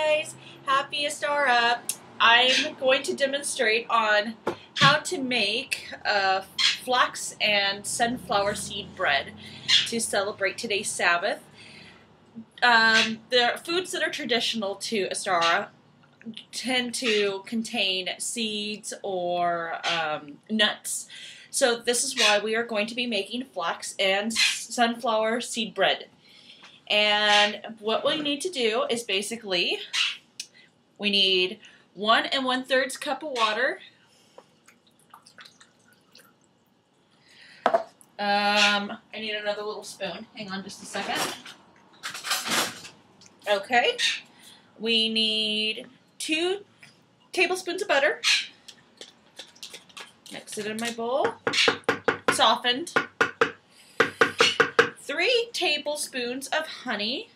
guys, happy Ostara. I'm going to demonstrate on how to make flax and sunflower seed bread to celebrate today's Sabbath. The foods that are traditional to Ostara tend to contain seeds or nuts. So this is why we are going to be making flax and sunflower seed bread. And what we need to do is basically, we need 1 1/3 cup of water. I need another little spoon. Hang on just a second. Okay. We need 2 tablespoons of butter. Mix it in my bowl. Softened. 3 tablespoons of honey.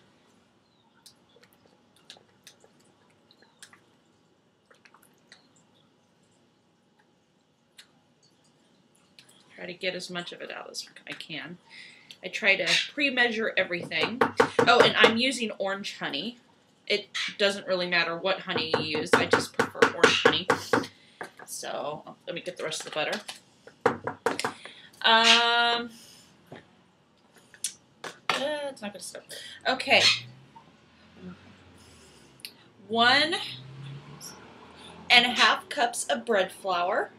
Try to get as much of it out as I can. I try to pre-measure everything. Oh, and I'm using orange honey. It doesn't really matter what honey you use. I just prefer orange honey. So, let me get the rest of the butter. It's not going to stop. Okay. 1 1/2 cups of bread flour.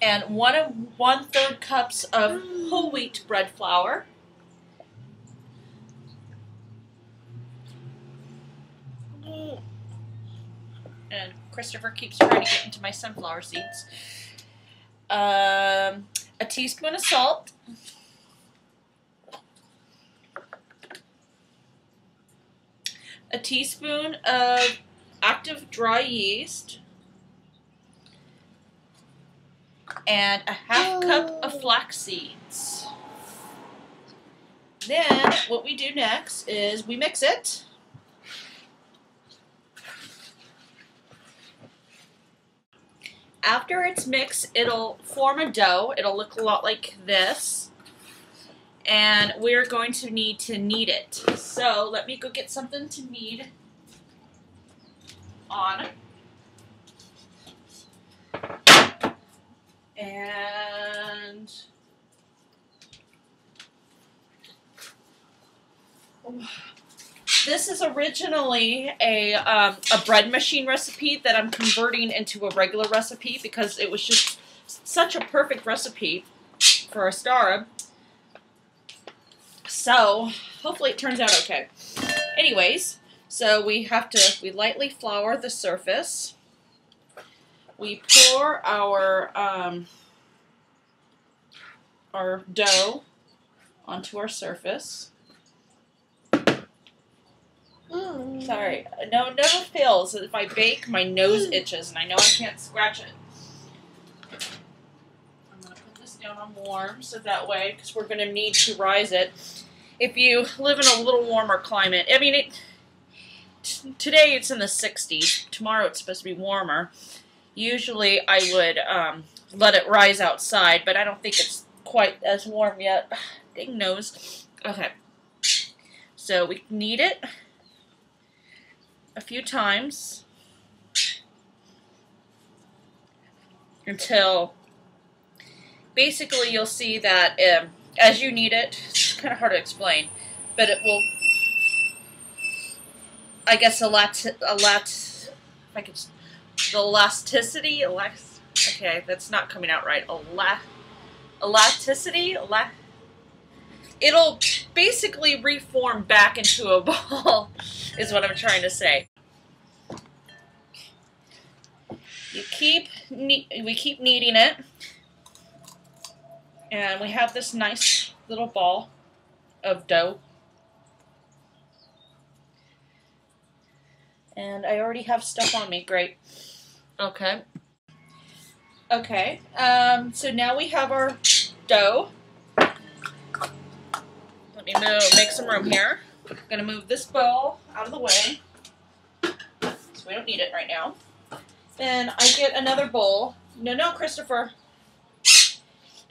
And 1 1/3 cups of whole wheat bread flour. And Christopher keeps trying to get into my sunflower seeds. A teaspoon of salt. A teaspoon of active dry yeast. And a 1/2 cup of flax seeds. Then what we do next is we mix it. After it's mixed, it'll form a dough. It'll look a lot like this. And we're going to need to knead it. So let me go get something to knead on. And this is originally a bread machine recipe that I'm converting into a regular recipe because it was just such a perfect recipe for Ostara. So hopefully it turns out okay. Anyways, so we lightly flour the surface. We pour our dough onto our surface. Sorry, no, it never fails. If I bake, my nose itches, and I know I can't scratch it. I'm going to put this down on warm, so that way, because we're going to need to rise it. If you live in a little warmer climate, I mean, today it's in the 60s. Tomorrow it's supposed to be warmer. Usually I would let it rise outside, but I don't think it's quite as warm yet. Dang nose. Okay. So we knead it a few times until basically you'll see that as you knead it, it's kind of hard to explain, but it will, I guess, the elasticity, okay, that's not coming out right. Elasticity, it'll basically reform back into a ball, is what I'm trying to say. We keep kneading it, and we have this nice little ball of dough. And I already have stuff on me. Great. Okay. Okay. So now we have our dough. Let me make some room here. I'm going to move this bowl out of the way, so we don't need it right now. Then I get another bowl. No, Christopher.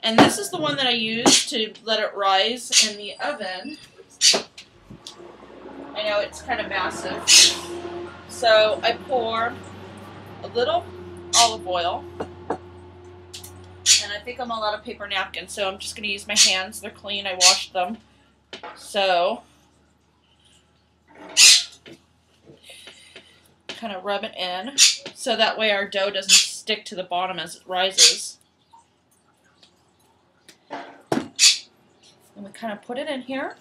And this is the one that I use to let it rise in the oven. I know it's kind of massive. So I pour a little olive oil. And I think I'm all out of paper napkins, so I'm just going to use my hands. They're clean. I washed them. So, kind of rub it in, so that way our dough doesn't stick to the bottom as it rises. And we kind of put it in here.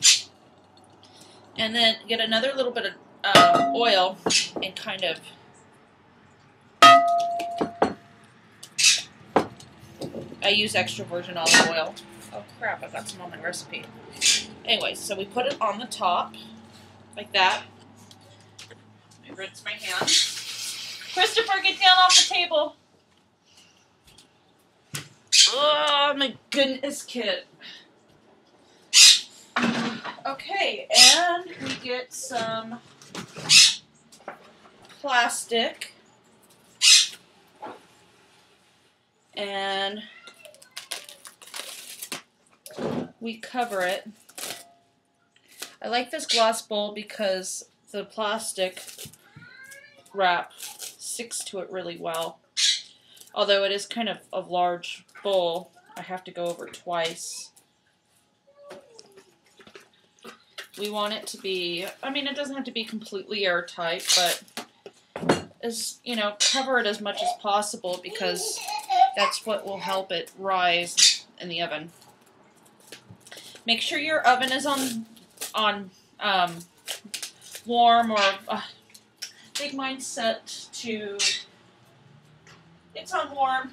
And then get another little bit of oil and kind of I use extra virgin olive oil. Oh crap, I've got some on my recipe. Anyway, so we put it on the top, like that. Let me rinse my hands. Christopher, get down off the table. Oh my goodness, kid. Okay, and we get some plastic. And we cover it. I like this glass bowl because the plastic wrap sticks to it really well. Although it is kind of a large bowl, I have to go over it twice. We want it to be, I mean, it doesn't have to be completely airtight, but cover it as much as possible because that's what will help it rise in the oven. Make sure your oven is on warm, or I think mine's set to, it's on warm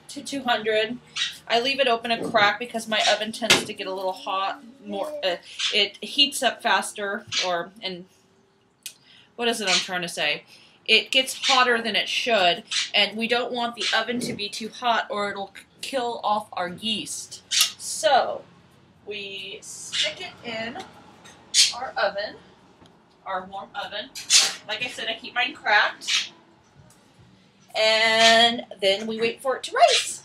to 200. I leave it open a crack because my oven tends to get a little hot. It heats up faster, and what is it I'm trying to say? It gets hotter than it should, and we don't want the oven to be too hot or it'll kill off our yeast. So, we stick it in our oven, our warm oven. Like I said, I keep mine cracked. And then we wait for it to rise.